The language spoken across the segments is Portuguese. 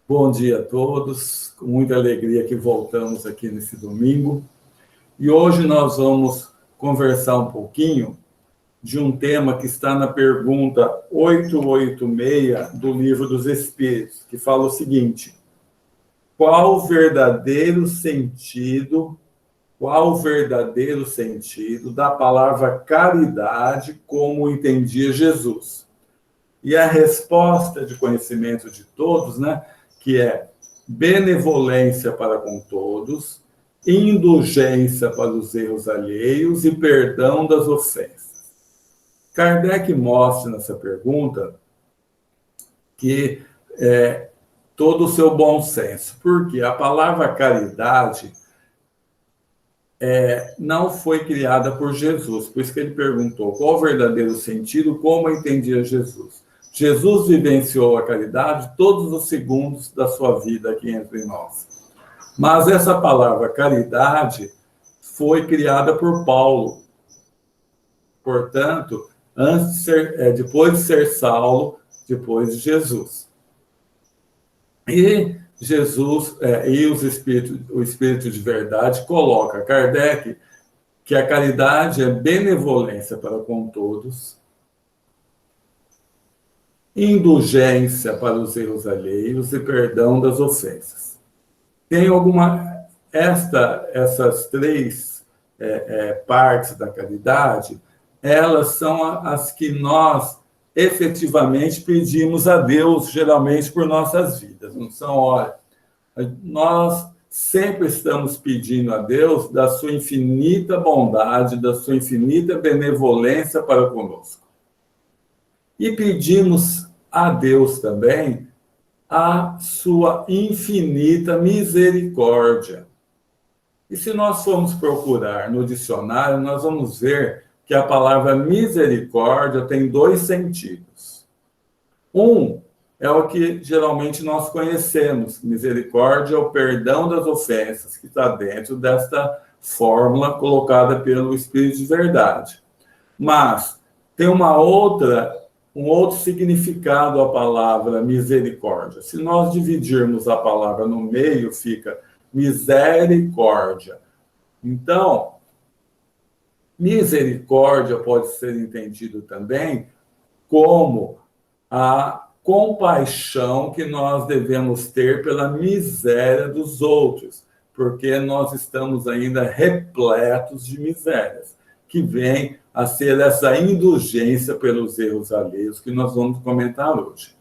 Bom dia a todos, com muita alegria que voltamos aqui nesse domingo. E hoje nós vamos conversar um pouquinho de um tema que está na pergunta 886 do Livro dos Espíritos, que fala o seguinte: qual o verdadeiro sentido da palavra caridade como entendia Jesus? E a resposta de conhecimento de todos, né, que é benevolência para com todos, indulgência para os erros alheios e perdão das ofensas. Kardec mostra nessa pergunta que todo o seu bom senso, porque a palavra caridade não foi criada por Jesus, por isso que ele perguntou qual o verdadeiro sentido, como entendia Jesus. Jesus vivenciou a caridade todos os segundos da sua vida aqui entre nós. Mas essa palavra caridade foi criada por Paulo. Portanto, depois de ser Saulo, depois de Jesus. E Jesus e o Espírito de Verdade coloca Kardec que a caridade é benevolência para com todos, indulgência para os erros alheios e perdão das ofensas. Tem essas três partes da caridade, elas são as que nós efetivamente pedimos a Deus, geralmente por nossas vidas. Não são, olha, nós sempre estamos pedindo a Deus da sua infinita bondade, da sua infinita benevolência para conosco. E pedimos a Deus também a sua infinita misericórdia. E se nós formos procurar no dicionário, nós vamos ver que a palavra misericórdia tem dois sentidos. Um é o que geralmente nós conhecemos. Misericórdia é o perdão das ofensas, que está dentro desta fórmula colocada pelo Espírito de Verdade. Mas tem um outro significado a palavra misericórdia. Se nós dividirmos a palavra no meio, fica misericórdia. Então, misericórdia pode ser entendido também como a compaixão que nós devemos ter pela miséria dos outros, porque nós estamos ainda repletos de misérias, que vem a ser essa indulgência pelos erros alheios que nós vamos comentar hoje.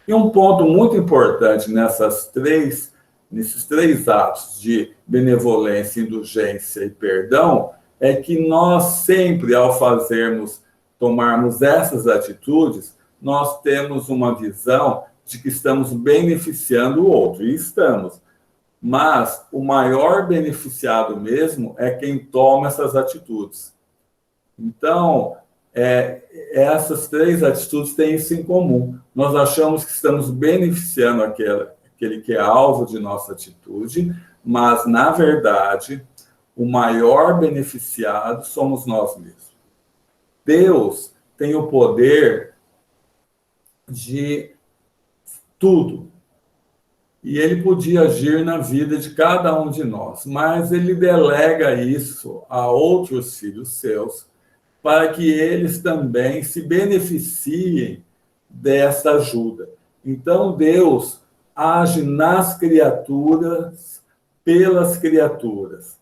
E um ponto muito importante nesses três atos de benevolência, indulgência e perdão é que nós sempre, ao tomarmos essas atitudes, nós temos uma visão de que estamos beneficiando o outro, e estamos. Mas o maior beneficiado mesmo é quem toma essas atitudes. Então, essas três atitudes têm isso em comum. Nós achamos que estamos beneficiando aquele que é alvo de nossa atitude, mas, na verdade, o maior beneficiado somos nós mesmos. Deus tem o poder de tudo. E ele podia agir na vida de cada um de nós, mas ele delega isso a outros filhos seus, para que eles também se beneficiem dessa ajuda. Então, Deus age nas criaturas, pelas criaturas.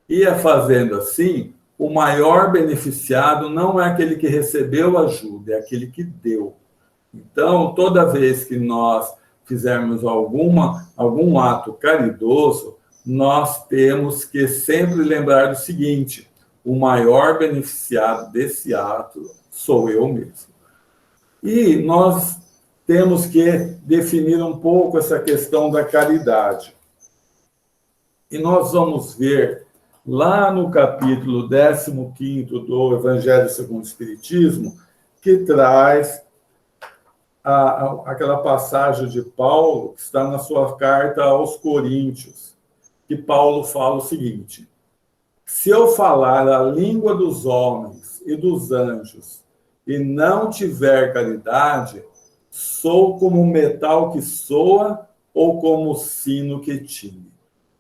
E fazendo assim, o maior beneficiado não é aquele que recebeu ajuda, é aquele que deu. Então, toda vez que nós fizermos algum ato caridoso, nós temos que sempre lembrar do seguinte: o maior beneficiado desse ato sou eu mesmo. E nós temos que definir um pouco essa questão da caridade. E nós vamos ver lá no capítulo 15º do Evangelho segundo o Espiritismo, que traz aquela passagem de Paulo, que está na sua carta aos Coríntios, que Paulo fala o seguinte: se eu falar a língua dos homens e dos anjos e não tiver caridade, sou como um metal que soa ou como sino que tine.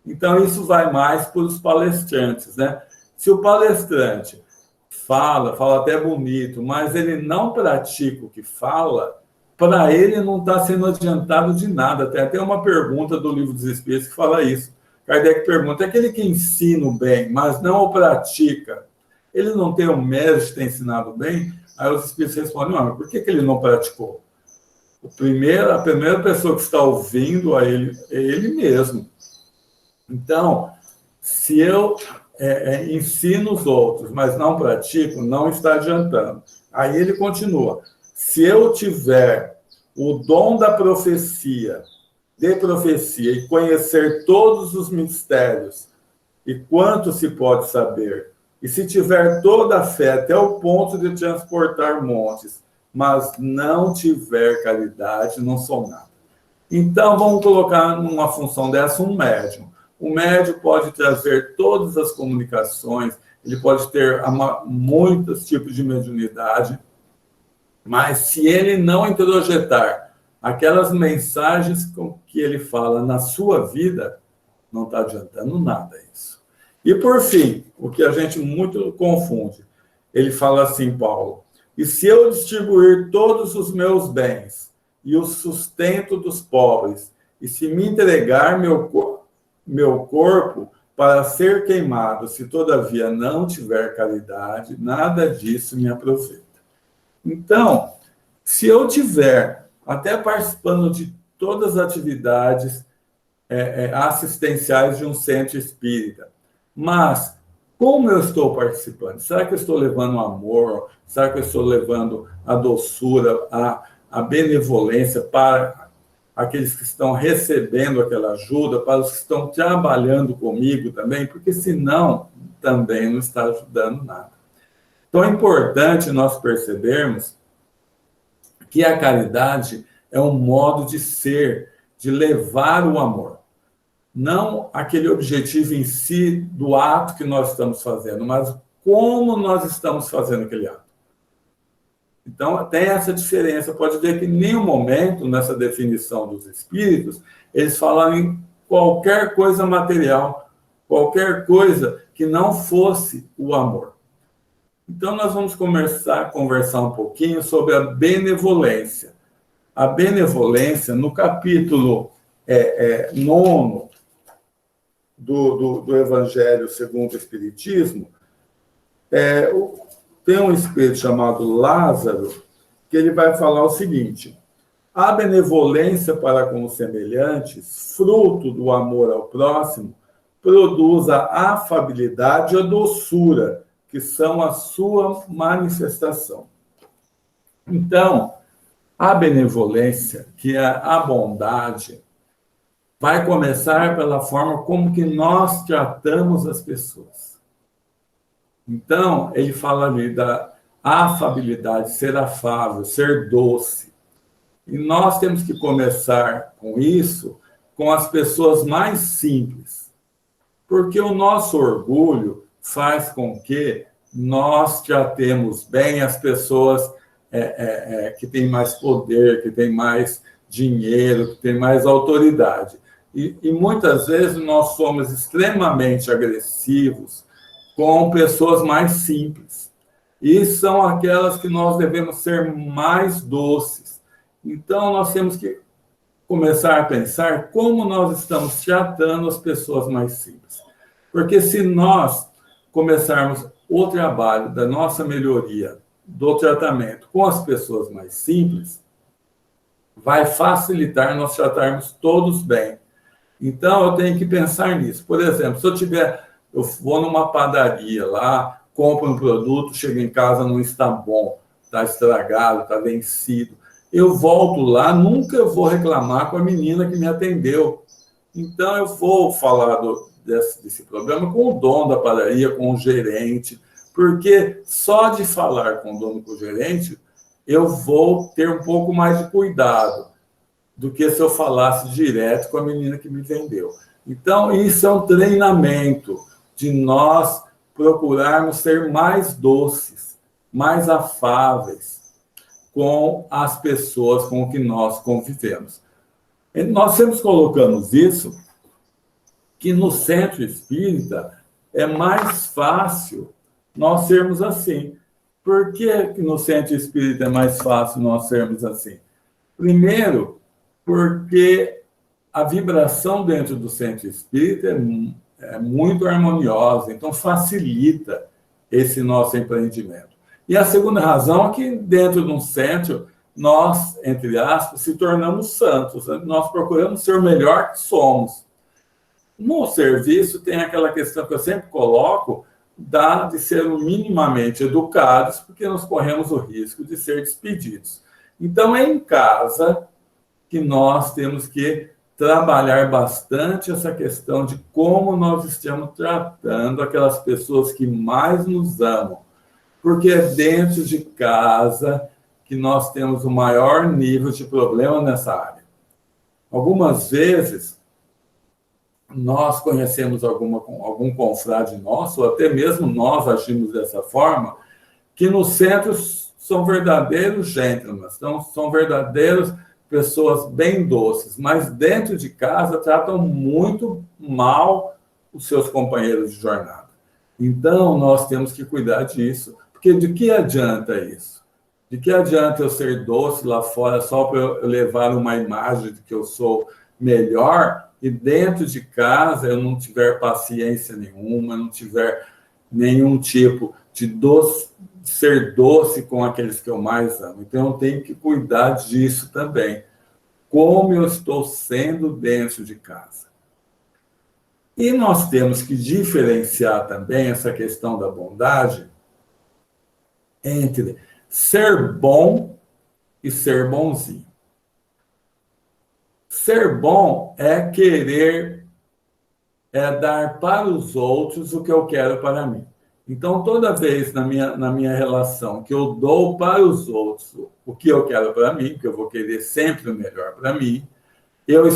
Então, isso vai mais para os palestrantes, né? Se o palestrante fala até bonito, mas ele não pratica o que fala, para ele não está sendo adiantado de nada. Tem até uma pergunta do Livro dos Espíritos que fala isso. Kardec pergunta, aquele que ensina o bem, mas não o pratica, ele não tem o mérito de ter ensinado bem? Aí os Espíritos respondem, não, mas por que ele não praticou? A primeira pessoa que está ouvindo a ele é ele mesmo. Então, se eu ensino os outros, mas não pratico, não está adiantando. Aí ele continua. Se eu tiver o dom da profecia, e conhecer todos os mistérios, e quanto se pode saber, e se tiver toda a fé até o ponto de transportar montes, mas não tiver caridade, não sou nada. Então, vamos colocar numa função dessa um médium. O médium pode trazer todas as comunicações, ele pode ter muitos tipos de mediunidade, mas se ele não introjetar aquelas mensagens com que ele fala na sua vida, não está adiantando nada isso. E, por fim, o que a gente muito confunde, ele fala assim, Paulo, e se eu distribuir todos os meus bens e o sustento dos pobres, e se me entregar meu corpo para ser queimado, se todavia não tiver caridade, nada disso me aproveita. Então, se eu tiver até participando de todas as atividades assistenciais de um centro espírita, mas como eu estou participando? Será que eu estou levando amor? Será que eu estou levando a doçura, a benevolência para aqueles que estão recebendo aquela ajuda, para os que estão trabalhando comigo também? Porque senão também não está ajudando nada. Então é importante nós percebermos que a caridade é um modo de ser, de levar o amor. Não aquele objetivo em si do ato que nós estamos fazendo, mas como nós estamos fazendo aquele ato. Então, tem essa diferença. Pode ver que em nenhum momento, nessa definição dos espíritos, eles falam em qualquer coisa material, qualquer coisa que não fosse o amor. Então, nós vamos começar a conversar um pouquinho sobre a benevolência. A benevolência, no capítulo 9 do Evangelho segundo o Espiritismo, tem um espírito chamado Lázaro, que ele vai falar o seguinte: a benevolência para com os semelhantes, fruto do amor ao próximo, produz a afabilidade e a doçura, que são a sua manifestação. Então, a benevolência, que é a bondade, vai começar pela forma como que nós tratamos as pessoas. Então, ele fala ali da afabilidade, ser afável, ser doce. E nós temos que começar com isso, com as pessoas mais simples. Porque o nosso orgulho faz com que nós tratemos bem as pessoas que têm mais poder, que têm mais dinheiro, que têm mais autoridade. E muitas vezes nós somos extremamente agressivos com pessoas mais simples. E são aquelas que nós devemos ser mais doces. Então, nós temos que começar a pensar como nós estamos tratando as pessoas mais simples. Porque se nós começarmos o trabalho da nossa melhoria, do tratamento com as pessoas mais simples, vai facilitar nós tratarmos todos bem. Então, eu tenho que pensar nisso. Por exemplo, se eu vou numa padaria lá, compro um produto, chego em casa, não está bom, está estragado, está vencido. Eu volto lá, nunca vou reclamar com a menina que me atendeu. Então, eu vou falar desse problema com o dono da padaria, com o gerente, porque só de falar com o dono, com o gerente, eu vou ter um pouco mais de cuidado do que se eu falasse direto com a menina que me vendeu. Então, isso é um treinamento de nós procurarmos ser mais doces, mais afáveis com as pessoas com que nós convivemos. E nós sempre colocamos isso, que no centro espírita é mais fácil nós sermos assim. Por que no centro espírita é mais fácil nós sermos assim? Primeiro, porque a vibração dentro do centro espírita é muito harmoniosa, então facilita esse nosso empreendimento. E a segunda razão é que dentro de um centro, nós, entre aspas, se tornamos santos, nós procuramos ser o melhor que somos. No serviço tem aquela questão que eu sempre coloco, de ser minimamente educados, porque nós corremos o risco de ser despedidos. Então, é em casa que nós temos que trabalhar bastante essa questão de como nós estamos tratando aquelas pessoas que mais nos amam, porque é dentro de casa que nós temos o maior nível de problema nessa área. Algumas vezes, nós conhecemos algum confrade nosso, ou até mesmo nós agimos dessa forma, que no centro são verdadeiros gentlemen, então, são verdadeiros pessoas bem doces, mas dentro de casa tratam muito mal os seus companheiros de jornada. Então, nós temos que cuidar disso, porque de que adianta isso? De que adianta eu ser doce lá fora só para eu levar uma imagem de que eu sou melhor e dentro de casa eu não tiver paciência nenhuma, não tiver nenhum tipo de ser doce com aqueles que eu mais amo. Então, eu tenho que cuidar disso também. Como eu estou sendo dentro de casa. E nós temos que diferenciar também essa questão da bondade entre ser bom e ser bonzinho. Ser bom é querer, dar para os outros o que eu quero para mim. Então, toda vez na minha relação que eu dou para os outros o que eu quero para mim, que eu vou querer sempre o melhor para mim, eu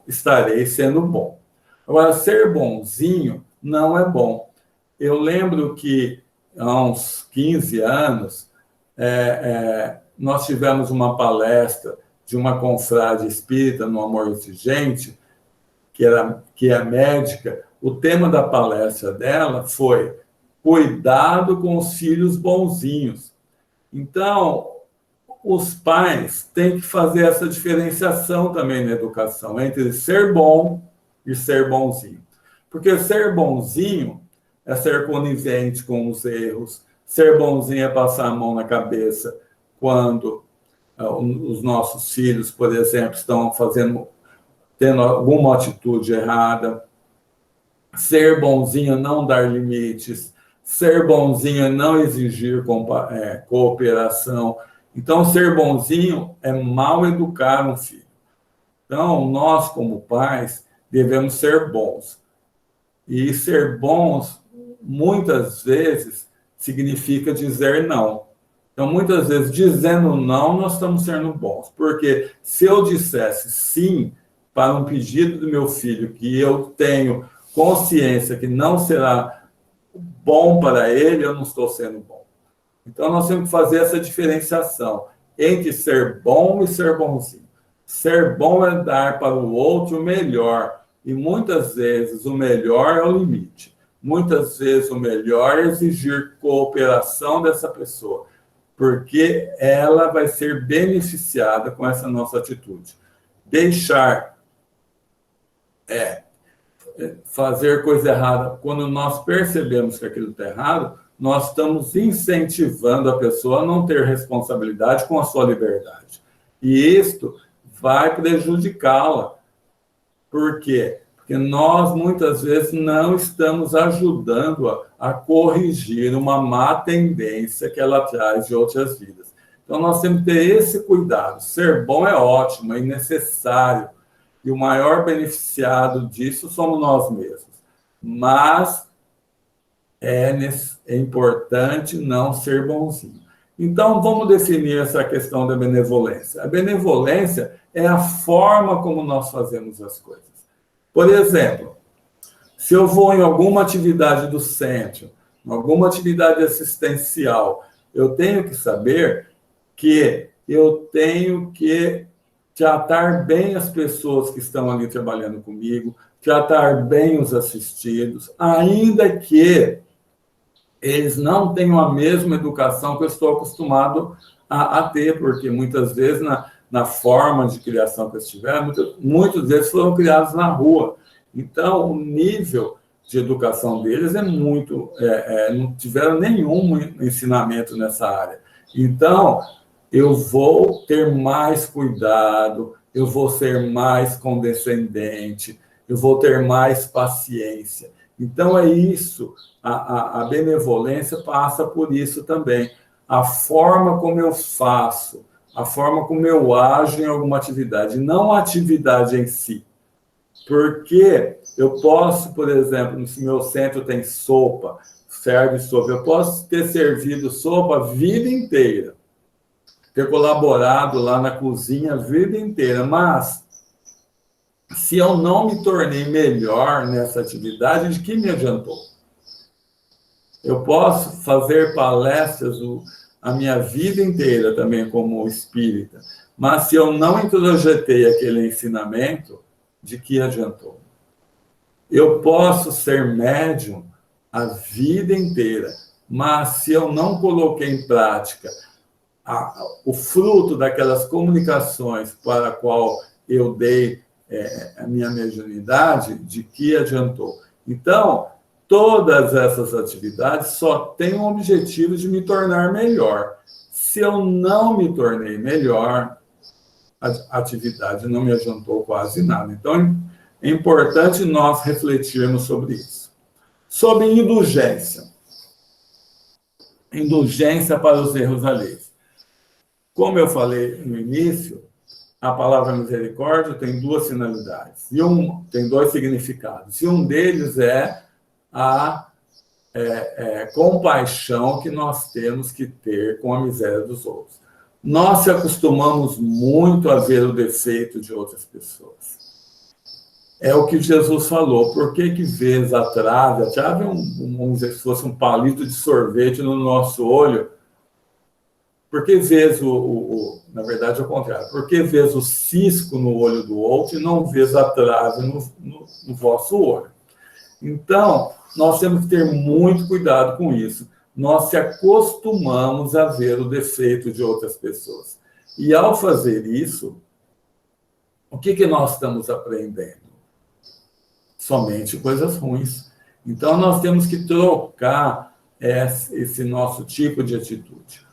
estarei sendo bom. Agora, ser bonzinho não é bom. Eu lembro que há uns 15 anos, nós tivemos uma palestra de uma confrade espírita no Amor Exigente, que é médica. O tema da palestra dela foi cuidado com os filhos bonzinhos. Então, os pais têm que fazer essa diferenciação também na educação, entre ser bom e ser bonzinho. Porque ser bonzinho é ser conivente com os erros, ser bonzinho é passar a mão na cabeça quando os nossos filhos, por exemplo, estão tendo alguma atitude errada. Ser bonzinho é não dar limites, ser bonzinho é não exigir cooperação. Então, ser bonzinho é mal educar um filho. Então, nós, como pais, devemos ser bons. E ser bons, muitas vezes, significa dizer não. Então, muitas vezes, dizendo não, nós estamos sendo bons. Porque se eu dissesse sim para um pedido do meu filho que eu tenho consciência que não será bom para ele, eu não estou sendo bom. Então, nós temos que fazer essa diferenciação entre ser bom e ser bonzinho. Ser bom é dar para o outro o melhor. E muitas vezes o melhor é o limite. Muitas vezes o melhor é exigir cooperação dessa pessoa, porque ela vai ser beneficiada com essa nossa atitude. Deixar fazer coisa errada, quando nós percebemos que aquilo está errado, nós estamos incentivando a pessoa a não ter responsabilidade com a sua liberdade. E isto vai prejudicá-la. Por quê? Porque nós, muitas vezes, não estamos ajudando a corrigir uma má tendência que ela traz de outras vidas. Então, nós temos que ter esse cuidado. Ser bom é ótimo, é necessário. E o maior beneficiado disso somos nós mesmos. Mas é importante não ser bonzinho. Então, vamos definir essa questão da benevolência. A benevolência é a forma como nós fazemos as coisas. Por exemplo, se eu vou em alguma atividade do centro, em alguma atividade assistencial, eu tenho que saber que eu tenho que tratar bem as pessoas que estão ali trabalhando comigo, tratar bem os assistidos, ainda que eles não tenham a mesma educação que eu estou acostumado a ter, porque muitas vezes na forma de criação que eles tiveram, muitos deles foram criados na rua. Então, o nível de educação deles é muito... não tiveram nenhum ensinamento nessa área. Então, eu vou ter mais cuidado, eu vou ser mais condescendente, eu vou ter mais paciência. Então, é isso. A benevolência passa por isso também. A forma como eu faço, a forma como eu ajo em alguma atividade, não a atividade em si. Porque eu posso, por exemplo, se meu centro tem sopa, serve sopa, eu posso ter servido sopa a vida inteira, ter colaborado lá na cozinha a vida inteira, mas se eu não me tornei melhor nessa atividade, de que me adiantou? Eu posso fazer palestras a minha vida inteira também como espírita, mas se eu não introjetei aquele ensinamento, de que adiantou? Eu posso ser médium a vida inteira, mas se eu não coloquei em prática o fruto daquelas comunicações para a qual eu dei a minha mediunidade, de que adiantou? Então, todas essas atividades só têm o objetivo de me tornar melhor. Se eu não me tornei melhor, a atividade não me adiantou quase nada. Então, é importante nós refletirmos sobre isso. Sobre indulgência. Indulgência para os erros alheios. Como eu falei no início, a palavra misericórdia tem duas finalidades. Tem dois significados. E um deles é a compaixão que nós temos que ter com a miséria dos outros. Nós se acostumamos muito a ver o defeito de outras pessoas. É o que Jesus falou. Por que vês a trave? A trave é vamos dizer, se fosse um palito de sorvete no nosso olho. Por que vês na verdade, é o contrário. Por que vês o cisco no olho do outro e não vês a trave no vosso olho? Então, nós temos que ter muito cuidado com isso. Nós se acostumamos a ver o defeito de outras pessoas. E, ao fazer isso, o que nós estamos aprendendo? Somente coisas ruins. Então, nós temos que trocar esse nosso tipo de atitude.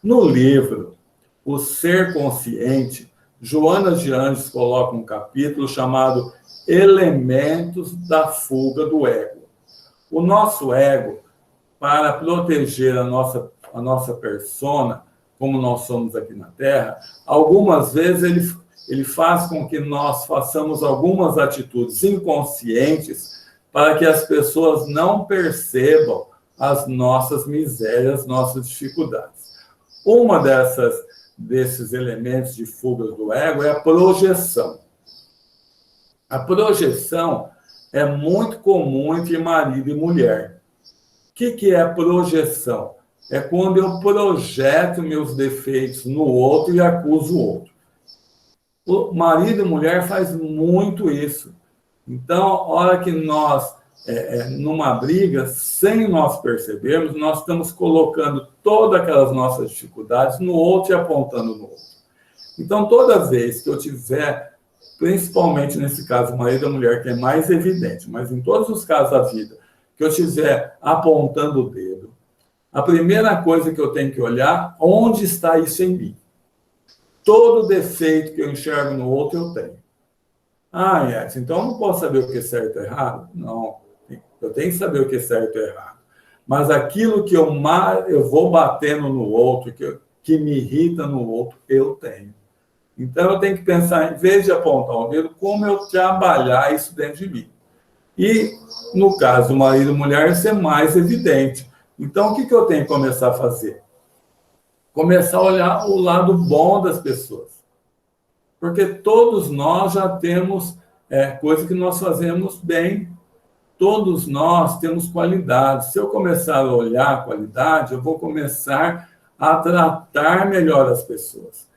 No livro O Ser Consciente, Joana de Anjos coloca um capítulo chamado Elementos da Fuga do Ego. O nosso ego, para proteger a nossa persona, como nós somos aqui na Terra, algumas vezes ele faz com que nós façamos algumas atitudes inconscientes para que as pessoas não percebam as nossas misérias, nossas dificuldades. Uma desses elementos de fuga do ego é a projeção. A projeção é muito comum entre marido e mulher. O que é projeção? É quando eu projeto meus defeitos no outro e acuso o outro. O marido e mulher faz muito isso. Então, a hora que nós, numa briga, sem nós percebermos, nós estamos colocando todas aquelas nossas dificuldades no outro e apontando no outro. Então, toda vez que eu tiver, principalmente nesse caso, marido e mulher, que é mais evidente, mas em todos os casos da vida, que eu estiver apontando o dedo, a primeira coisa que eu tenho que olhar, onde está isso em mim? Todo defeito que eu enxergo no outro, eu tenho. Edson, então eu não posso saber o que é certo e errado? Não, eu tenho que saber o que é certo e errado. Mas aquilo que eu vou batendo no outro, que me irrita no outro, eu tenho. Então eu tenho que pensar, em vez de apontar o dedo, como eu trabalhar isso dentro de mim. E, no caso do marido e mulher, isso é mais evidente. Então, o que eu tenho que começar a fazer? Começar a olhar o lado bom das pessoas. Porque todos nós já temos coisas que nós fazemos bem. Todos nós temos qualidades. Se eu começar a olhar a qualidade, eu vou começar a tratar melhor as pessoas.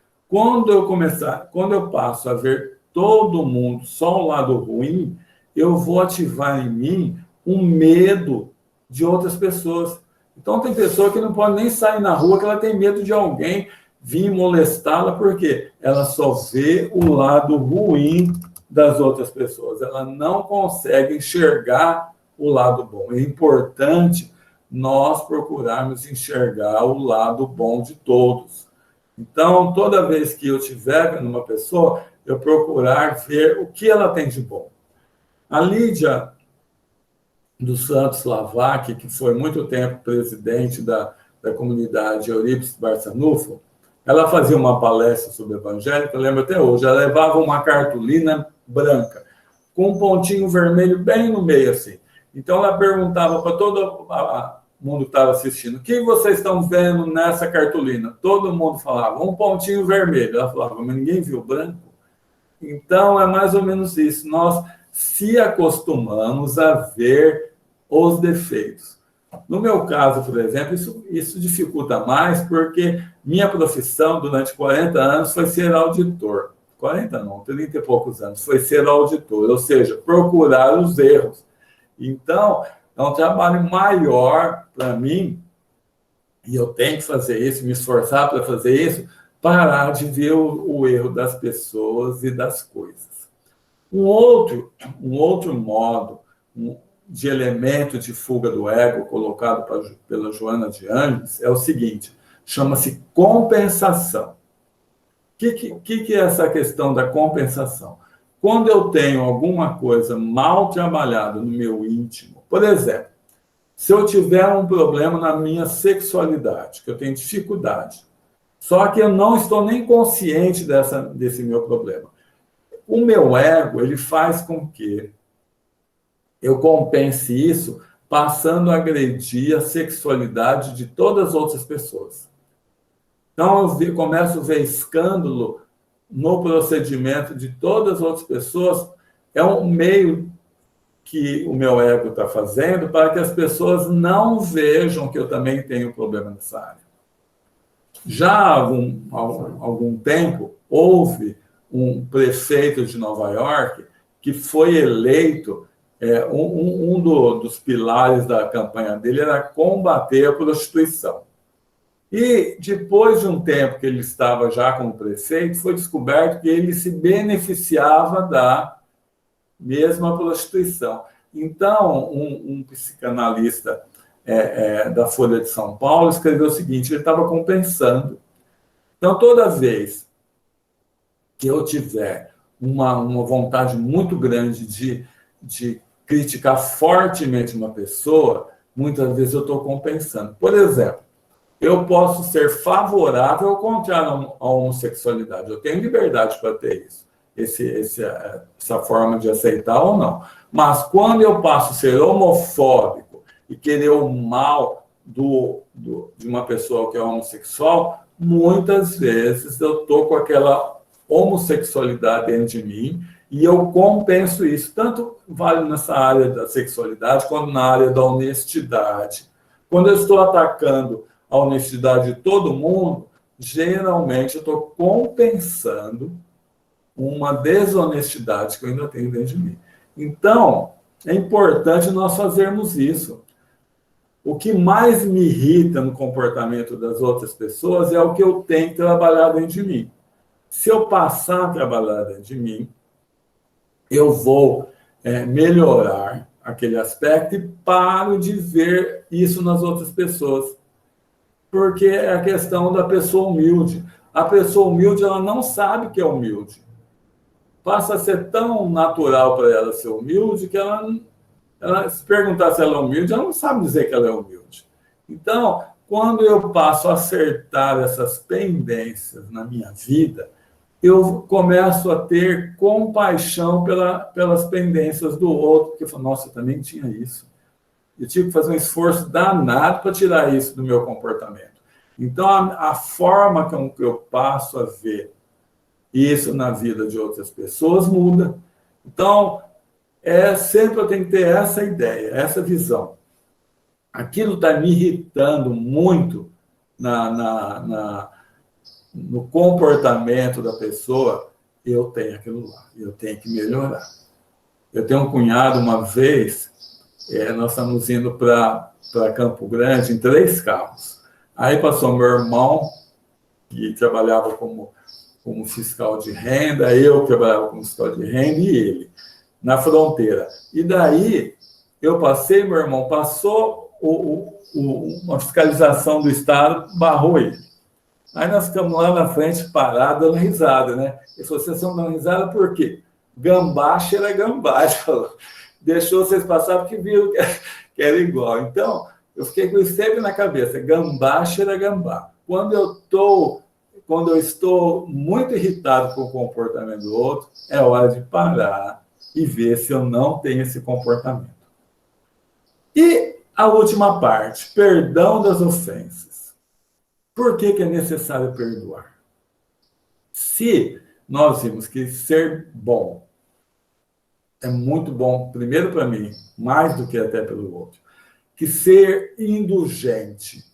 Quando eu passo a ver todo mundo só o lado ruim, eu vou ativar em mim um medo de outras pessoas. Então, tem pessoa que não pode nem sair na rua, que ela tem medo de alguém vir molestá-la, porque ela só vê o lado ruim das outras pessoas. Ela não consegue enxergar o lado bom. É importante nós procurarmos enxergar o lado bom de todos. Então, toda vez que eu estiver vendo uma pessoa, eu procurar ver o que ela tem de bom. A Lídia dos Santos Lavac, que foi muito tempo presidente da comunidade Eurípides Barçanufo, ela fazia uma palestra sobre evangélico, eu lembro até hoje, ela levava uma cartolina branca, com um pontinho vermelho bem no meio, assim. Então, ela perguntava para todo mundo que estava assistindo, o que vocês estão vendo nessa cartolina? Todo mundo falava, um pontinho vermelho. Ela falava, mas ninguém viu branco? Então, é mais ou menos isso. Nós se acostumamos a ver os defeitos. No meu caso, por exemplo, isso dificulta mais, porque minha profissão durante 40 anos foi ser auditor. 40 não, 30 e poucos anos, foi ser auditor, ou seja, procurar os erros. Então, é um trabalho maior para mim, e eu tenho que fazer isso, me esforçar para fazer isso, parar de ver o erro das pessoas e das coisas. Um outro modo de elemento de fuga do ego colocado pela Joana de Ângeles é o seguinte, chama-se compensação. O que é essa questão da compensação? Quando eu tenho alguma coisa mal trabalhada no meu íntimo, por exemplo, se eu tiver um problema na minha sexualidade, que eu tenho dificuldade, só que eu não estou nem consciente desse meu problema, o meu ego, ele faz com que eu compense isso passando a agredir a sexualidade de todas as outras pessoas. Então, eu começo a ver escândalo no procedimento de todas as outras pessoas. É um meio que o meu ego está fazendo para que as pessoas não vejam que eu também tenho problema nessa área. Já há algum tempo, houve um prefeito de Nova York que foi eleito, dos pilares da campanha dele era combater a prostituição. E depois de um tempo que ele estava já como prefeito, foi descoberto que ele se beneficiava da mesma prostituição. Então, um psicanalista da Folha de São Paulo escreveu o seguinte, ele estava compensando. Então, toda vez que eu tiver uma vontade muito grande de criticar fortemente uma pessoa, muitas vezes eu estou compensando. Por exemplo, eu posso ser favorável ou contrário à homossexualidade. Eu tenho liberdade para ter isso, essa forma de aceitar ou não. Mas quando eu passo a ser homofóbico e querer o mal de uma pessoa que é homossexual, muitas vezes eu estou com aquela homossexualidade dentro de mim e eu compenso isso. Tanto vale nessa área da sexualidade quanto na área da honestidade. Quando eu estou atacando a honestidade de todo mundo, geralmente eu estou compensando uma desonestidade que eu ainda tenho dentro de mim. Então, é importante nós fazermos isso. O que mais me irrita no comportamento das outras pessoas é o que eu tenho que trabalhar dentro de mim. Se eu passar a trabalhar dentro de mim, eu vou melhorar aquele aspecto e paro de ver isso nas outras pessoas. Porque é a questão da pessoa humilde. A pessoa humilde, ela não sabe que é humilde. Passa a ser tão natural para ela ser humilde que ela, se perguntar se ela é humilde, ela não sabe dizer que ela é humilde. Então, quando eu passo a acertar essas pendências na minha vida, eu começo a ter compaixão pelas pendências do outro, porque eu falo, nossa, eu também tinha isso. Eu tive que fazer um esforço danado para tirar isso do meu comportamento. Então, a forma com que eu passo a ver isso na vida de outras pessoas muda. Então, sempre eu tenho que ter essa ideia, essa visão. Aquilo está me irritando muito no comportamento da pessoa, eu tenho aquilo lá, eu tenho que melhorar. Eu tenho um cunhado, uma vez, nós estamos indo para Campo Grande em 3 carros. Aí passou meu irmão, que trabalhava como fiscal de renda, eu que trabalhava como fiscal de renda e ele, na fronteira. E daí, eu passei, meu irmão passou, uma fiscalização do Estado barrou ele. Aí nós ficamos lá na frente, parados, dando risada, né? Ele falou, vocês estão dando risada por quê? Gambá cheira gambá. Ele falou, deixou vocês passar porque viram que era igual. Então, eu fiquei com isso sempre na cabeça, gambá cheira gambá. Quando eu estou muito irritado com o comportamento do outro, é hora de parar e ver se eu não tenho esse comportamento. E a última parte, perdão das ofensas. Por que é necessário perdoar? Se nós vimos que ser bom é muito bom, primeiro para mim, mais do que até pelo outro, que ser indulgente,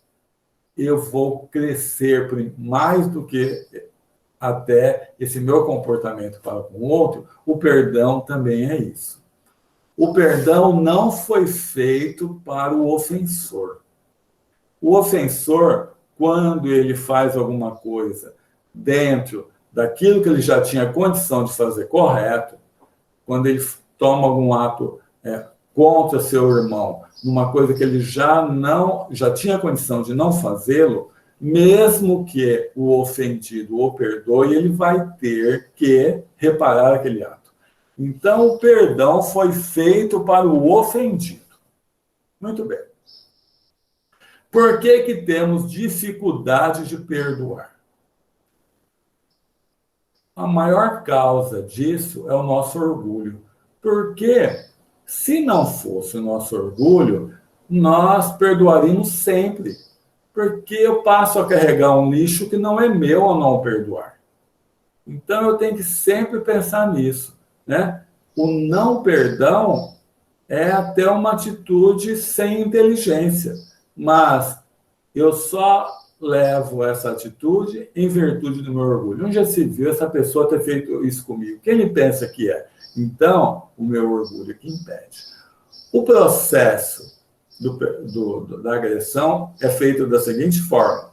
eu vou crescer mais do que até esse meu comportamento para com o outro, o perdão também é isso. O perdão não foi feito para o ofensor. O ofensor, quando ele faz alguma coisa dentro daquilo que ele já tinha condição de fazer correto, quando ele toma algum ato contra seu irmão, numa coisa que ele já tinha condição de não fazê-lo, mesmo que o ofendido o perdoe, ele vai ter que reparar aquele ato. Então, o perdão foi feito para o ofendido. Muito bem. Por que temos dificuldade de perdoar? A maior causa disso é o nosso orgulho. Porque, se não fosse o nosso orgulho, nós perdoaríamos sempre. Porque eu passo a carregar um lixo que não é meu ao não perdoar. Então, eu tenho que sempre pensar nisso, né? O não perdão é até uma atitude sem inteligência. Mas eu só levo essa atitude em virtude do meu orgulho. Onde já se viu essa pessoa ter feito isso comigo? Quem ele pensa que é? Então, o meu orgulho que impede. O processo da agressão é feito da seguinte forma.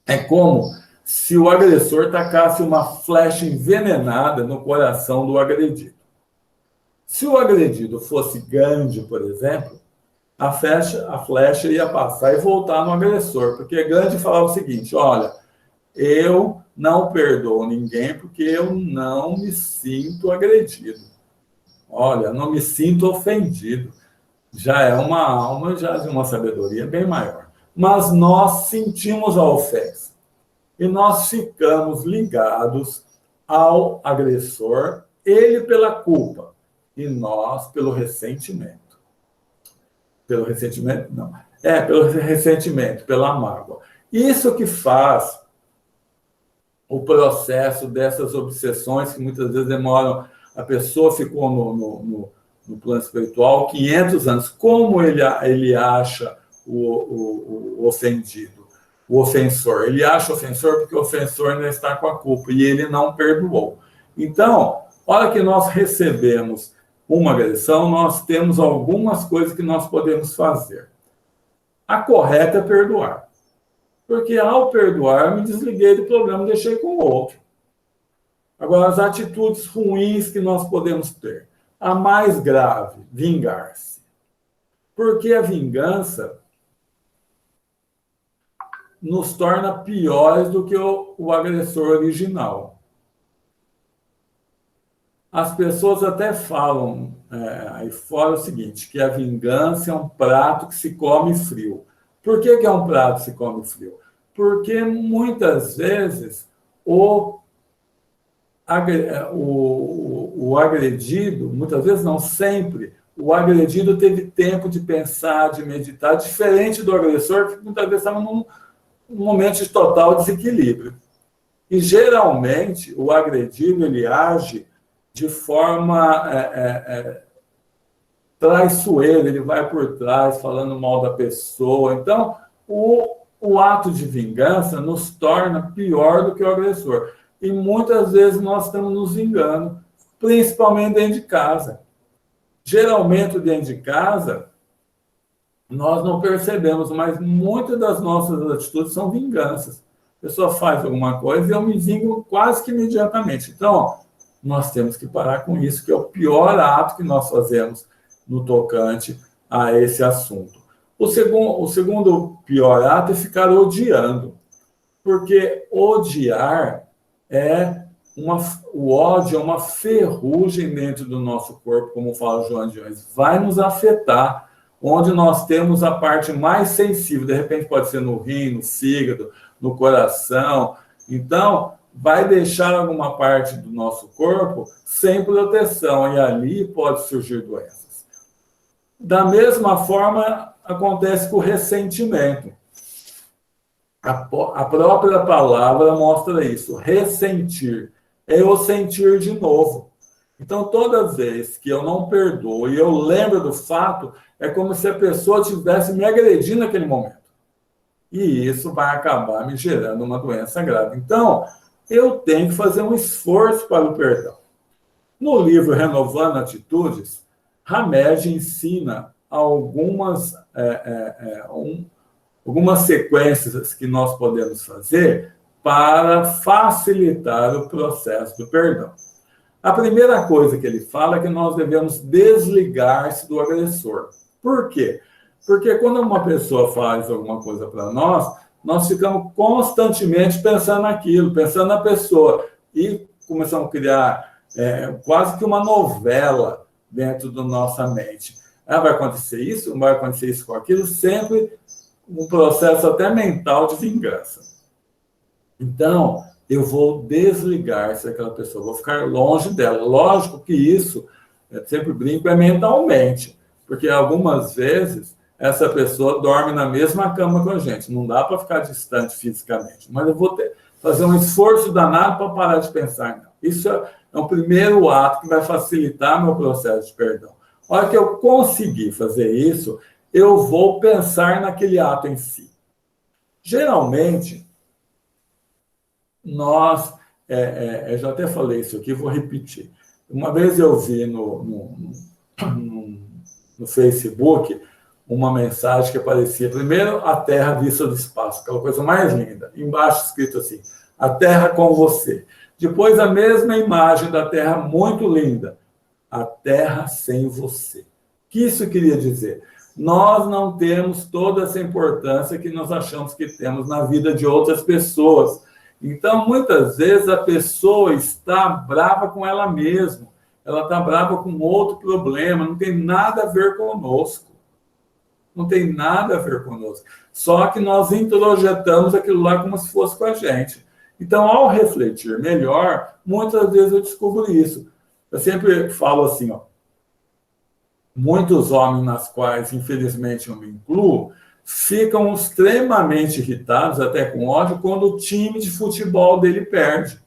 É como se o agressor tacasse uma flecha envenenada no coração do agredido. Se o agredido fosse Gandhi, por exemplo, a flecha ia passar e voltar no agressor, porque Gandhi falava o seguinte, olha, eu não perdoo ninguém porque eu não me sinto agredido. Olha, não me sinto ofendido. Já é uma alma, já de uma sabedoria bem maior. Mas nós sentimos a ofensa. E nós ficamos ligados ao agressor, ele pela culpa, e nós pelo ressentimento. Pelo ressentimento? Não. Pelo ressentimento, pela mágoa. Isso que faz o processo dessas obsessões, que muitas vezes demoram. A pessoa ficou no plano espiritual 500 anos. Como ele acha o ofendido, o ofensor? Ele acha o ofensor porque o ofensor ainda está com a culpa e ele não perdoou. Então, a hora que nós recebemos uma agressão, nós temos algumas coisas que nós podemos fazer. A correta é perdoar. Porque ao perdoar, eu me desliguei do problema e deixei com o outro. Agora, as atitudes ruins que nós podemos ter. A mais grave, vingar-se. Porque a vingança nos torna piores do que o agressor original. As pessoas até falam aí fora o seguinte, que a vingança é um prato que se come frio. Por que é um prato que se come frio? Porque muitas vezes o agredido, muitas vezes não, sempre, o agredido teve tempo de pensar, de meditar, diferente do agressor, que muitas vezes estava num momento de total desequilíbrio. E, geralmente, o agredido, ele age de forma traiçoeira, ele vai por trás falando mal da pessoa. Então, o o ato de vingança nos torna pior do que o agressor. E muitas vezes nós estamos nos vingando, principalmente dentro de casa. Geralmente, dentro de casa, nós não percebemos, mas muitas das nossas atitudes são vinganças. A pessoa faz alguma coisa e eu me vingo quase que imediatamente. Então, nós temos que parar com isso, que é o pior ato que nós fazemos no tocante a esse assunto. O segundo pior ato é ficar odiando, porque odiar o ódio é uma ferrugem dentro do nosso corpo, como fala João de Anjos, vai nos afetar, onde nós temos a parte mais sensível, de repente pode ser no rim, no fígado, no coração, então vai deixar alguma parte do nosso corpo sem proteção, e ali pode surgir doenças. Da mesma forma, acontece com o ressentimento. A própria palavra mostra isso. Ressentir é eu sentir de novo. Então, toda vez que eu não perdoo e eu lembro do fato, é como se a pessoa estivesse me agredindo naquele momento. E isso vai acabar me gerando uma doença grave. Então, eu tenho que fazer um esforço para o perdão. No livro Renovando Atitudes, Hamed ensina algumas sequências que nós podemos fazer para facilitar o processo do perdão. A primeira coisa que ele fala é que nós devemos desligar-se do agressor. Por quê? Porque quando uma pessoa faz alguma coisa para nós ficamos constantemente pensando naquilo, pensando na pessoa, e começamos a criar quase que uma novela dentro da nossa mente. Vai acontecer isso, não vai acontecer isso com aquilo, sempre um processo até mental de vingança. Então, eu vou desligar-se daquela pessoa, vou ficar longe dela. Lógico que isso, eu sempre brinco, é mentalmente, porque algumas vezes essa pessoa dorme na mesma cama com a gente, não dá para ficar distante fisicamente, mas eu vou fazer um esforço danado para parar de pensar nela. Isso é o primeiro ato que vai facilitar meu processo de perdão. A hora que eu conseguir fazer isso, eu vou pensar naquele ato em si. Geralmente, nós... eu já até falei isso aqui, vou repetir. Uma vez eu vi no Facebook uma mensagem que aparecia, primeiro, a Terra vista do espaço, aquela coisa mais linda. Embaixo escrito assim, a Terra com você. Depois, a mesma imagem da Terra muito linda, a Terra sem você. O que isso queria dizer? Nós não temos toda essa importância que nós achamos que temos na vida de outras pessoas. Então, muitas vezes, a pessoa está brava com ela mesma. Ela está brava com outro problema. Não tem nada a ver conosco. Não tem nada a ver conosco. Só que nós introjetamos aquilo lá como se fosse com a gente. Então, ao refletir melhor, muitas vezes eu descubro isso. Eu sempre falo assim, muitos homens, nas quais, infelizmente, eu me incluo, ficam extremamente irritados, até com ódio, quando o time de futebol dele perde.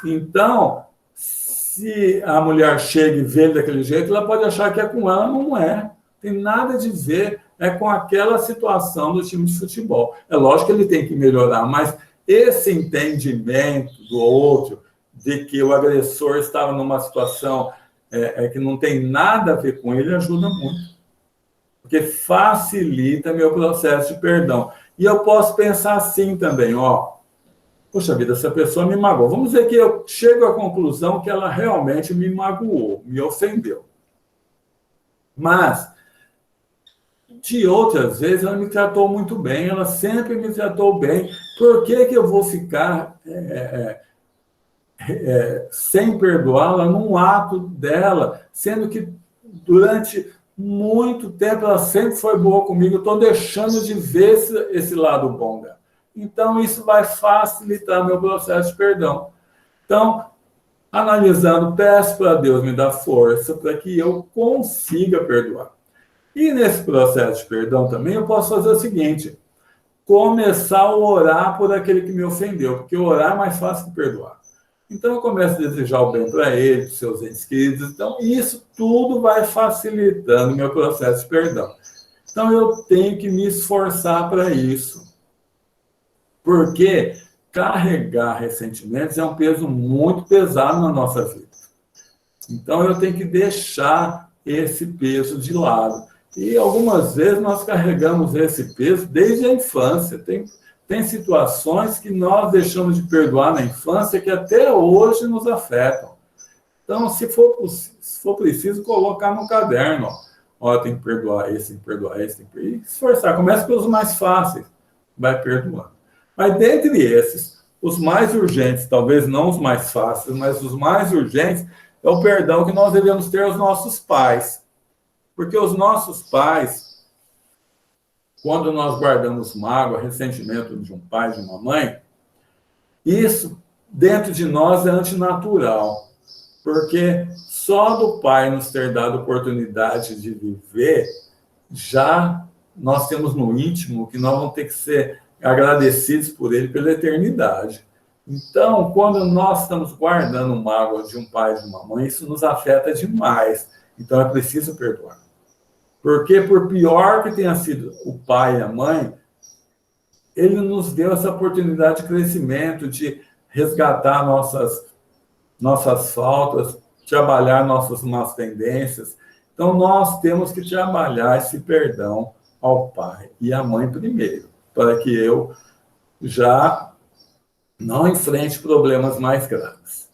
Então, se a mulher chega e vê ele daquele jeito, ela pode achar que é com ela, não é. Tem nada de ver, é com aquela situação do time de futebol. É lógico que ele tem que melhorar, mas esse entendimento do outro, de que o agressor estava numa situação que não tem nada a ver com ele, ajuda muito. Porque facilita meu processo de perdão. E eu posso pensar assim também, poxa vida, essa pessoa me magoou. Vamos dizer que eu chego à conclusão que ela realmente me magoou, me ofendeu. Mas, de outras vezes, ela me tratou muito bem, ela sempre me tratou bem. Por que eu vou ficar sem perdoá-la num ato dela, sendo que durante muito tempo ela sempre foi boa comigo, eu estou deixando de ver esse lado bom dela. Então, isso vai facilitar meu processo de perdão. Então, analisando, peço para Deus me dar força para que eu consiga perdoar. E nesse processo de perdão também eu posso fazer o seguinte, começar a orar por aquele que me ofendeu, porque orar é mais fácil que perdoar. Então eu começo a desejar o bem para ele, para os seus entes queridos. Então isso tudo vai facilitando o meu processo de perdão. Então eu tenho que me esforçar para isso. Porque carregar ressentimentos é um peso muito pesado na nossa vida. Então, eu tenho que deixar esse peso de lado. E algumas vezes nós carregamos esse peso desde a infância. Tem situações que nós deixamos de perdoar na infância que até hoje nos afetam. Então, se for preciso, colocar no caderno. Ó, tem que perdoar esse, tem que perdoar esse, tem que perdoar. E esforçar. Começa pelos mais fáceis. Vai perdoando. Mas dentre esses, os mais urgentes, talvez não os mais fáceis, mas os mais urgentes, é o perdão que nós devemos ter aos nossos pais. Porque os nossos pais, quando nós guardamos mágoa, ressentimento de um pai, de uma mãe, isso dentro de nós é antinatural. Porque só do pai nos ter dado oportunidade de viver, já nós temos no íntimo que nós vamos ter que ser agradecidos por ele pela eternidade. Então, quando nós estamos guardando mágoa de um pai e de uma mãe, isso nos afeta demais. Então, é preciso perdoar. Porque, por pior que tenha sido o pai e a mãe, ele nos deu essa oportunidade de crescimento, de resgatar nossas faltas, trabalhar nossas más tendências. Então, nós temos que trabalhar esse perdão ao pai e à mãe primeiro, para que eu já não enfrente problemas mais graves.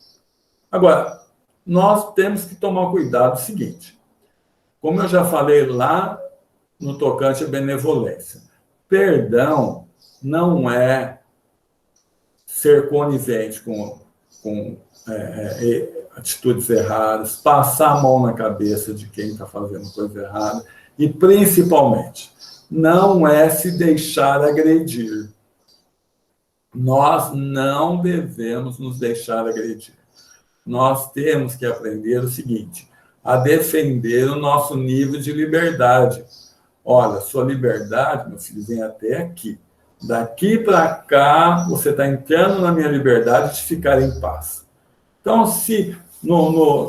Agora, nós temos que tomar cuidado do seguinte, como eu já falei lá no tocante à benevolência, perdão não é ser conivente com atitudes erradas, passar a mão na cabeça de quem está fazendo coisa errada e, principalmente, não é se deixar agredir. Nós não devemos nos deixar agredir. Nós temos que aprender o seguinte, a defender o nosso nível de liberdade. Olha, sua liberdade, meu filho, vem até aqui. Daqui para cá, você está entrando na minha liberdade de ficar em paz. Então, se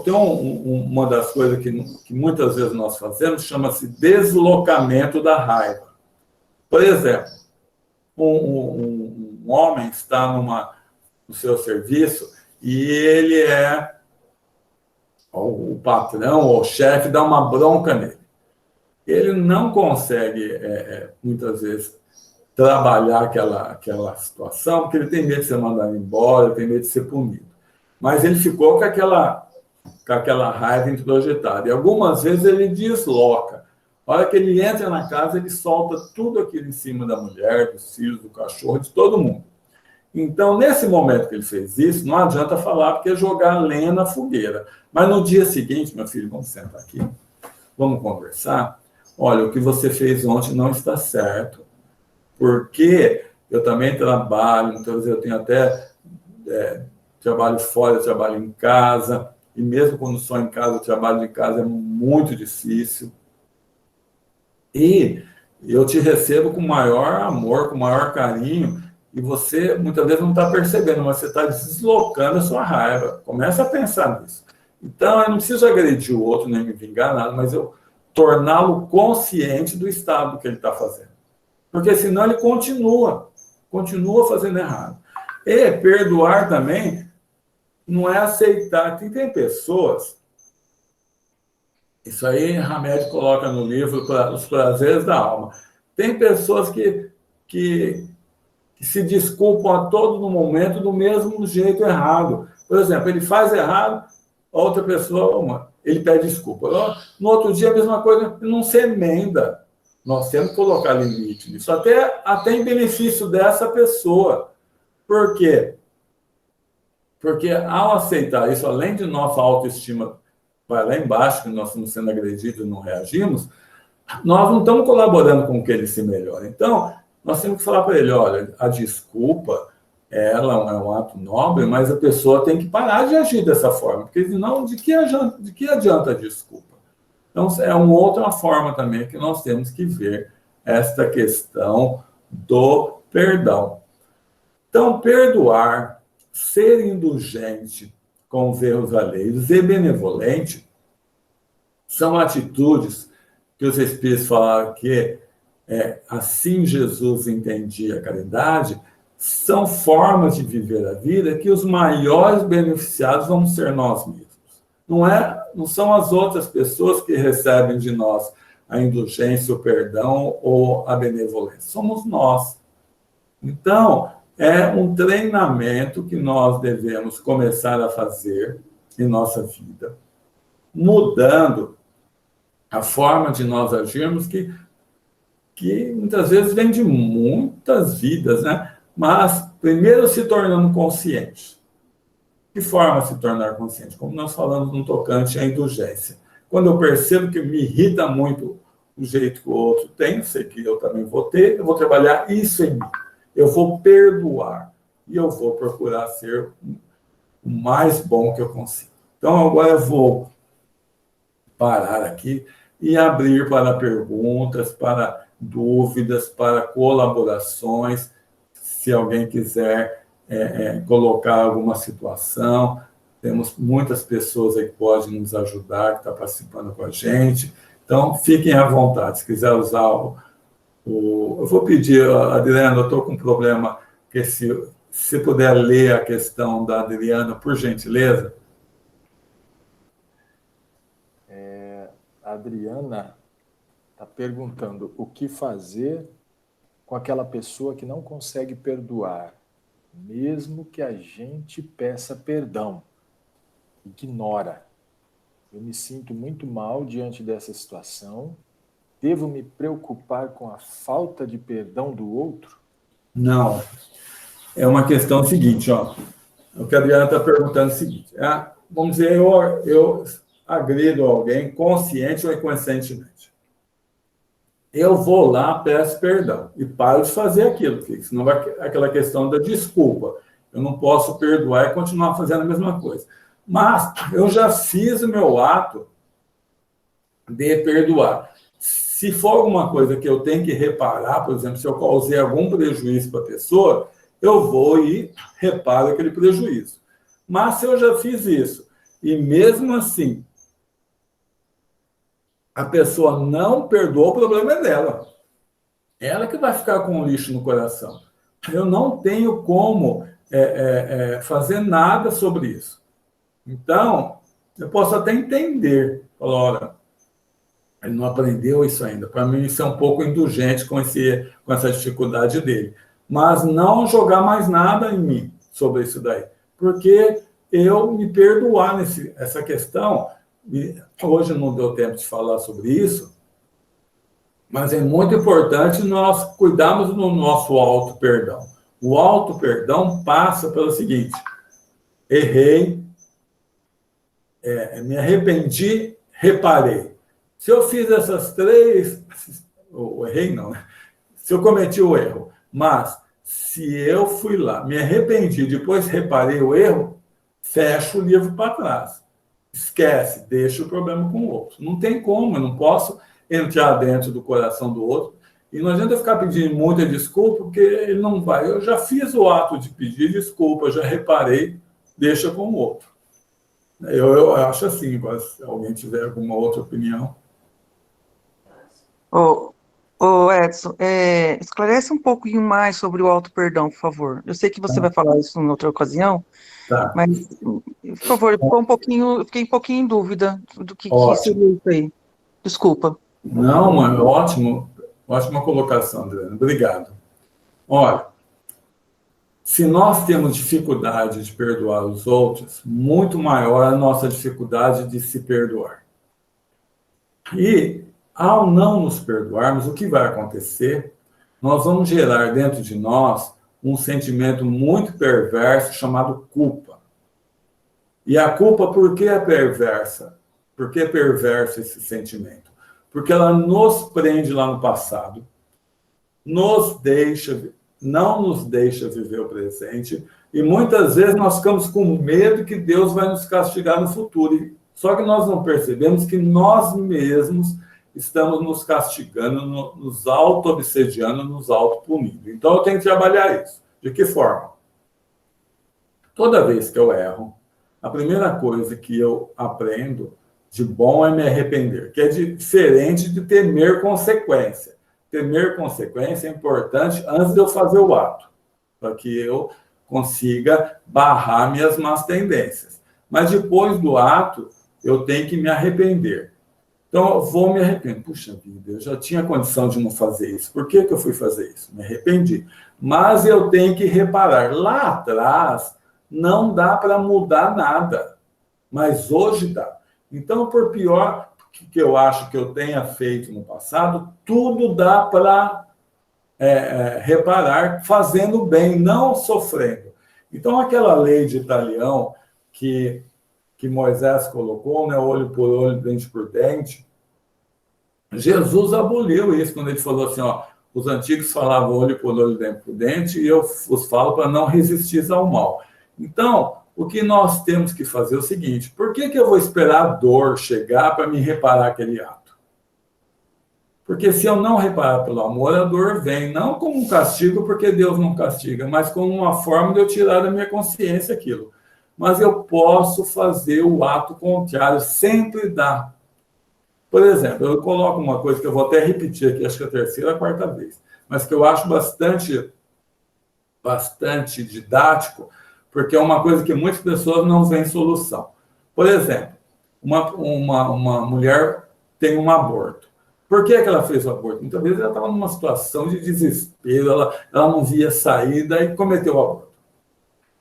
tem uma das coisas que muitas vezes nós fazemos, chama-se deslocamento da raiva. Por exemplo, um homem está no seu serviço e ele o patrão ou o chefe dá uma bronca nele. Ele não consegue, muitas vezes, trabalhar aquela situação, porque ele tem medo de ser mandado embora, ele tem medo de ser punido. Mas ele ficou com aquela raiva introjetada. E algumas vezes ele desloca. A hora que ele entra na casa, ele solta tudo aquilo em cima da mulher, dos filhos, do cachorro, de todo mundo. Então, nesse momento que ele fez isso, não adianta falar, porque é jogar lenha na fogueira. Mas no dia seguinte, meu filho, vamos sentar aqui, vamos conversar. Olha, o que você fez ontem não está certo. Porque eu também trabalho, muitas vezes eu tenho até trabalho fora, trabalho em casa, e mesmo quando sou em casa, o trabalho de casa é muito difícil. E eu te recebo com maior amor, com maior carinho, e você muitas vezes não está percebendo, mas você está deslocando a sua raiva. Começa a pensar nisso. Então, eu não preciso agredir o outro, nem me vingar nada, mas eu torná-lo consciente do estado que ele está fazendo. Porque senão ele continua fazendo errado. E perdoar também não é aceitar. Tem pessoas, isso aí Hamed coloca no livro Os Prazeres da Alma. Tem pessoas que se desculpam a todo momento do mesmo jeito errado. Por exemplo, ele faz errado, a outra pessoa, ele pede desculpa. No outro dia, a mesma coisa, não se emenda. Nós temos que colocar limite nisso, até em benefício dessa pessoa. Por quê? Porque ao aceitar isso, além de nossa autoestima vai lá embaixo, que nós estamos sendo agredidos e não reagimos, nós não estamos colaborando com que ele se melhore. Então, nós temos que falar para ele, olha, a desculpa, ela é um ato nobre, mas a pessoa tem que parar de agir dessa forma, porque senão, de que adianta a desculpa? Então, é uma outra forma também que nós temos que ver esta questão do perdão. Então, perdoar, ser indulgente com os erros alheios e benevolente são atitudes que os Espíritos falaram que assim Jesus entendia a caridade, são formas de viver a vida que os maiores beneficiados vamos ser nós mesmos. Não são as outras pessoas que recebem de nós a indulgência, o perdão ou a benevolência. Somos nós. Então, é um treinamento que nós devemos começar a fazer em nossa vida, mudando a forma de nós agirmos, que muitas vezes vem de muitas vidas, né? Mas, primeiro, se tornando consciente. Que forma se tornar consciente? Como nós falamos no tocante à indulgência. Quando eu percebo que me irrita muito o jeito que o outro tem, sei que eu também vou ter, eu vou trabalhar isso em mim. Eu vou perdoar. E eu vou procurar ser o mais bom que eu consigo. Então, agora eu vou parar aqui e abrir para perguntas, para dúvidas, para colaborações, se alguém quiser colocar alguma situação. Temos muitas pessoas aí que podem nos ajudar, que estão participando com a gente. Então, fiquem à vontade. Se quiser usar eu vou pedir, Adriana, eu estou com um problema, que se puder ler a questão da Adriana, por gentileza. A Adriana está perguntando o que fazer com aquela pessoa que não consegue perdoar, mesmo que a gente peça perdão. Ignora. Eu me sinto muito mal diante dessa situação. Devo me preocupar com a falta de perdão do outro? Não. É uma questão seguinte, ó. O que a Adriana está perguntando é o seguinte. Vamos dizer, eu agredo alguém consciente ou inconscientemente. Eu vou lá, peço perdão e paro de fazer aquilo, porque senão vai aquela questão da desculpa. Eu não posso perdoar e continuar fazendo a mesma coisa. Mas eu já fiz o meu ato de perdoar. Se for alguma coisa que eu tenho que reparar, por exemplo, se eu causei algum prejuízo para a pessoa, eu vou e reparo aquele prejuízo. Mas se eu já fiz isso, e mesmo assim a pessoa não perdoou, o problema é dela. Ela que vai ficar com o lixo no coração. Eu não tenho como fazer nada sobre isso. Então, eu posso até entender. Falar, olha, ele não aprendeu isso ainda. Para mim, isso é um pouco indulgente com essa dificuldade dele. Mas não jogar mais nada em mim sobre isso daí. Porque eu me perdoar essa questão. Hoje não deu tempo de falar sobre isso, mas é muito importante nós cuidarmos do nosso auto-perdão. O auto-perdão passa pelo seguinte: errei, me arrependi, reparei. Se eu fiz essas três... errei não, né? Se eu cometi o erro, mas se eu fui lá, me arrependi, depois reparei o erro, fecho o livro para trás. Esquece, deixa o problema com o outro. Não tem como, eu não posso entrar dentro do coração do outro. E não adianta ficar pedindo muita desculpa, porque ele não vai. Eu já fiz o ato de pedir desculpa, já reparei, deixa com o outro. Eu acho assim, se alguém tiver alguma outra opinião. Edson, esclarece um pouquinho mais sobre o auto-perdão, por favor. Eu sei que você vai falar isso em outra ocasião, Tá. Mas, por favor, fiquei um pouquinho em dúvida do que seria isso aí. Desculpa. Não, mano, ótima colocação, Adriana. Obrigado. Olha, se nós temos dificuldade de perdoar os outros, muito maior a nossa dificuldade de se perdoar. E, ao não nos perdoarmos, o que vai acontecer? Nós vamos gerar dentro de nós um sentimento muito perverso chamado culpa. E a culpa, por que é perversa? Por que é perverso esse sentimento? Porque ela nos prende lá no passado, não nos deixa viver o presente, e muitas vezes nós ficamos com medo que Deus vai nos castigar no futuro. Só que nós não percebemos que nós mesmos estamos nos castigando, nos auto-obsediando, nos auto-punindo. Então, eu tenho que trabalhar isso. De que forma? Toda vez que eu erro, a primeira coisa que eu aprendo de bom é me arrepender, que é diferente de temer consequência. Temer consequência é importante antes de eu fazer o ato. para que eu consiga barrar minhas más tendências. Mas depois do ato, eu tenho que me arrepender. Então, eu vou me arrepender. Puxa vida, eu já tinha condição de não fazer isso. Por que eu fui fazer isso? Me arrependi. Mas eu tenho que reparar. Lá atrás, não dá para mudar nada. Mas hoje dá. Então, por pior que eu acho que eu tenha feito no passado, tudo dá para reparar fazendo bem, não sofrendo. Então, aquela lei de Italião que Moisés colocou, né, olho por olho, dente por dente, Jesus aboliu isso quando ele falou assim, ó, os antigos falavam olho por olho, dente por dente, e eu vos falo para não resistir ao mal. Então, o que nós temos que fazer é o seguinte, por que eu vou esperar a dor chegar para me reparar aquele ato? Porque se eu não reparar pelo amor, a dor vem, não como um castigo, porque Deus não castiga, mas como uma forma de eu tirar da minha consciência aquilo. Mas eu posso fazer o ato contrário, sempre dá. Por exemplo, eu coloco uma coisa que eu vou até repetir aqui, acho que é a terceira ou a quarta vez, mas que eu acho bastante didático, porque é uma coisa que muitas pessoas não veem solução. Por exemplo, uma mulher tem um aborto. Por que ela fez o aborto? Muitas vezes ela estava numa situação de desespero, ela não via saída e cometeu o aborto.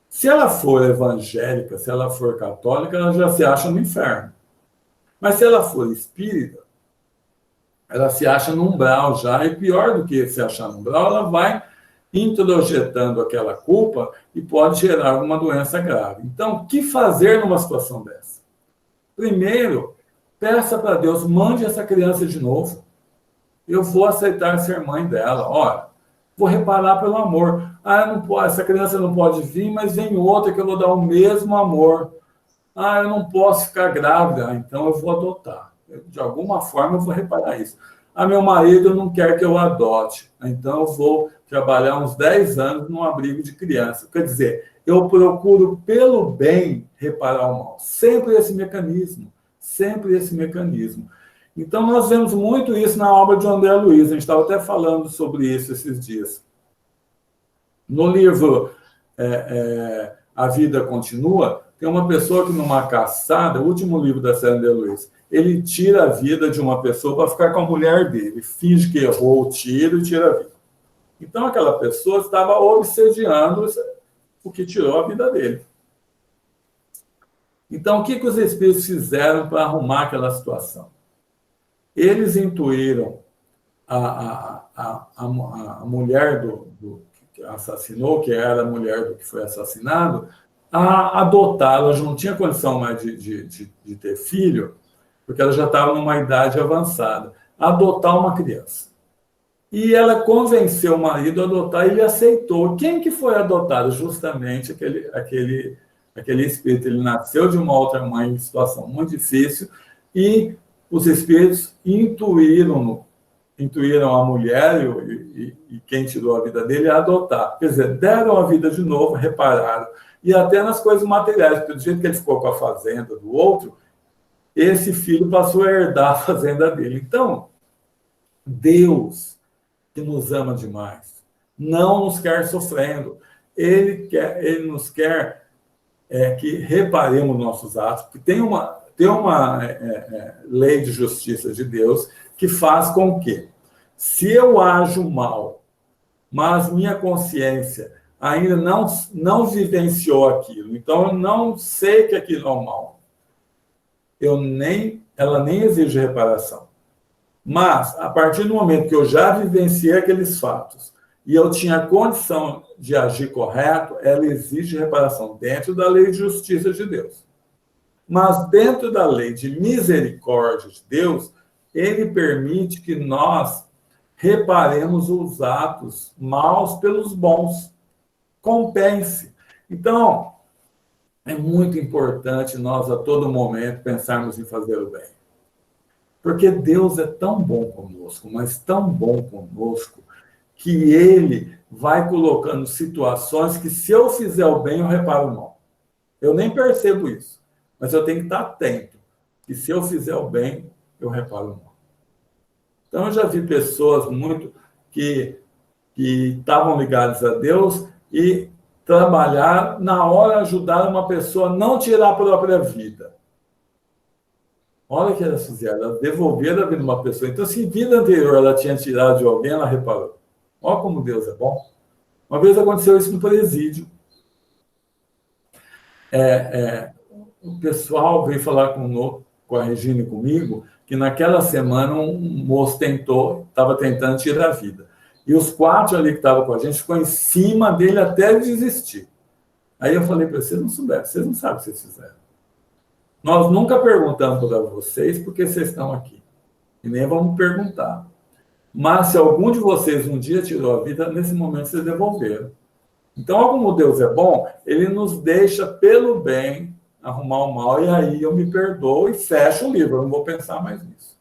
Se ela for evangélica, se ela for católica, ela já se acha no inferno. Mas se ela for espírita, ela se acha no umbral já, e pior do que se achar no umbral, ela vai introjetando aquela culpa e pode gerar alguma doença grave. Então, o que fazer numa situação dessa? Primeiro, peça para Deus, mande essa criança de novo. Eu vou aceitar ser mãe dela. Olha, vou reparar pelo amor. Ah, não pode, essa criança não pode vir, mas vem outra que eu vou dar o mesmo amor. Ah, eu não posso ficar grávida, então eu vou adotar. De alguma forma eu vou reparar isso. Ah, meu marido não quer que eu adote, então eu vou trabalhar uns 10 anos num abrigo de criança. Quer dizer, eu procuro pelo bem reparar o mal. Sempre esse mecanismo. Sempre esse mecanismo. Então, nós vemos muito isso na obra de André Luiz. A gente estava até falando sobre isso esses dias. No livro A Vida Continua, tem uma pessoa que, numa caçada, o último livro da série André Luiz, ele tira a vida de uma pessoa para ficar com a mulher dele. Finge que errou o tiro e tira a vida. Então, aquela pessoa estava obsediando o que tirou a vida dele. Então, o que os espíritos fizeram para arrumar aquela situação? Eles intuíram a mulher do que assassinou, que era a mulher do que foi assassinado, a adotar. Ela já não tinha condição mais de ter filho, porque ela já estava numa idade avançada. Adotar uma criança. E ela convenceu o marido a adotar e ele aceitou. Quem que foi adotado? Justamente aquele espírito. Ele nasceu de uma outra mãe em situação muito difícil e os espíritos intuíram a mulher e quem tirou a vida dele a adotar. Quer dizer, deram a vida de novo, repararam. E até nas coisas materiais, porque do jeito que ele ficou com a fazenda do outro, esse filho passou a herdar a fazenda dele. Então, Deus, que nos ama demais, não nos quer sofrendo. Ele nos quer que reparemos nossos atos, porque tem uma lei de justiça de Deus que faz com que, se eu ajo mal, mas minha consciência ainda não vivenciou aquilo, então eu não sei que aquilo é um mal, ela nem exige reparação. Mas, a partir do momento que eu já vivenciei aqueles fatos e eu tinha condição de agir correto, ela exige reparação dentro da lei de justiça de Deus. Mas dentro da lei de misericórdia de Deus, ele permite que nós reparemos os atos maus pelos bons. Compense. Então, é muito importante nós, a todo momento, pensarmos em fazer o bem. Porque Deus é tão bom conosco, mas tão bom conosco, que Ele vai colocando situações que, se eu fizer o bem, eu reparo o mal. Eu nem percebo isso, mas eu tenho que estar atento. E se eu fizer o bem, eu reparo o mal. Então, eu já vi pessoas muito que estavam ligadas a Deus e trabalhar na hora ajudar uma pessoa a não tirar a própria vida. Olha o que elas fizeram, elas devolveram a vida de uma pessoa. Então, se vida anterior ela tinha tirado de alguém, ela reparou. Olha como Deus é bom. Uma vez aconteceu isso no presídio. O pessoal veio falar com a Regina e comigo que naquela semana um moço estava tentando tirar a vida. E os 4 ali que estavam com a gente ficou em cima dele até ele desistir. Aí eu falei para eles, vocês não souberam, vocês não sabem o que vocês fizeram. Nós nunca perguntamos para vocês por que vocês estão aqui. E nem vamos perguntar. Mas se algum de vocês um dia tirou a vida, nesse momento vocês devolveram. Então, como Deus é bom, ele nos deixa pelo bem arrumar o mal, e aí eu me perdoo e fecho o livro, eu não vou pensar mais nisso.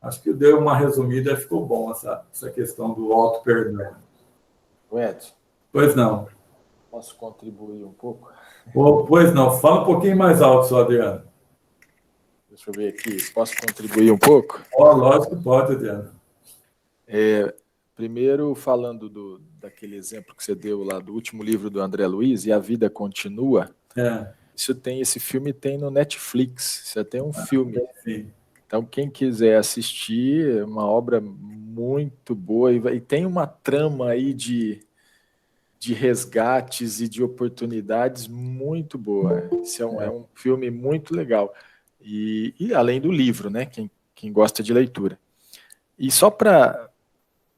Acho que deu uma resumida e ficou bom essa questão do auto-perdão. Edson. Pois não. Posso contribuir um pouco? Pois não, fala um pouquinho mais alto, só, Adriano. Deixa eu ver aqui, posso contribuir um pouco? Lógico que pode, Adriano. Primeiro, falando daquele exemplo que você deu lá do último livro do André Luiz, E a Vida Continua, esse filme tem no Netflix, isso tem um filme. Sim. Então, quem quiser assistir, é uma obra muito boa e tem uma trama aí de resgates e de oportunidades muito boa. Esse é um filme muito legal. E além do livro, né? Quem gosta de leitura. E só para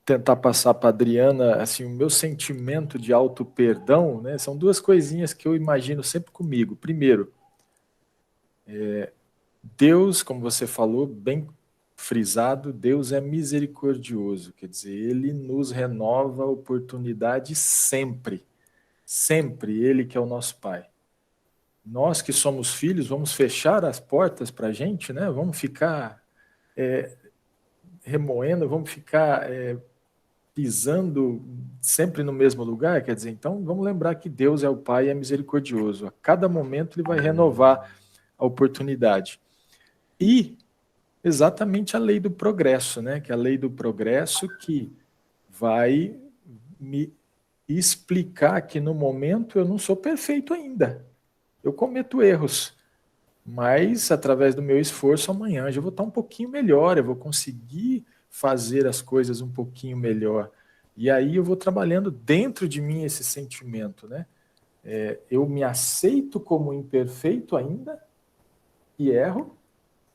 tentar passar para a Adriana, assim, o meu sentimento de auto-perdão, né? São 2 coisinhas que eu imagino sempre comigo. Primeiro, Deus, como você falou, bem frisado, Deus é misericordioso, quer dizer, ele nos renova a oportunidade sempre, sempre, ele que é o nosso Pai. Nós que somos filhos, vamos fechar as portas para a gente, né? Vamos ficar remoendo, vamos ficar pisando sempre no mesmo lugar, quer dizer, então vamos lembrar que Deus é o Pai e é misericordioso. A cada momento ele vai renovar a oportunidade. E exatamente a lei do progresso, né? Que é a lei do progresso que vai me explicar que no momento eu não sou perfeito ainda. Eu cometo erros, mas através do meu esforço amanhã eu já vou estar um pouquinho melhor, eu vou conseguir fazer as coisas um pouquinho melhor. E aí eu vou trabalhando dentro de mim esse sentimento, né? Eu me aceito como imperfeito ainda e erro,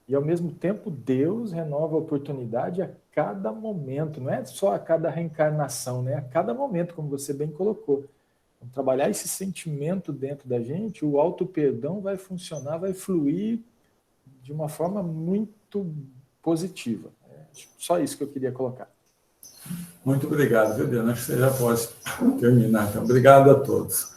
e ao mesmo tempo Deus renova a oportunidade a cada momento, não é só a cada reencarnação, né? A cada momento, como você bem colocou. Então, trabalhar esse sentimento dentro da gente, o auto-perdão vai funcionar, vai fluir de uma forma muito positiva. Só isso que eu queria colocar. Muito obrigado, viu, Adriano? Acho que você já pode terminar. Então, obrigado a todos.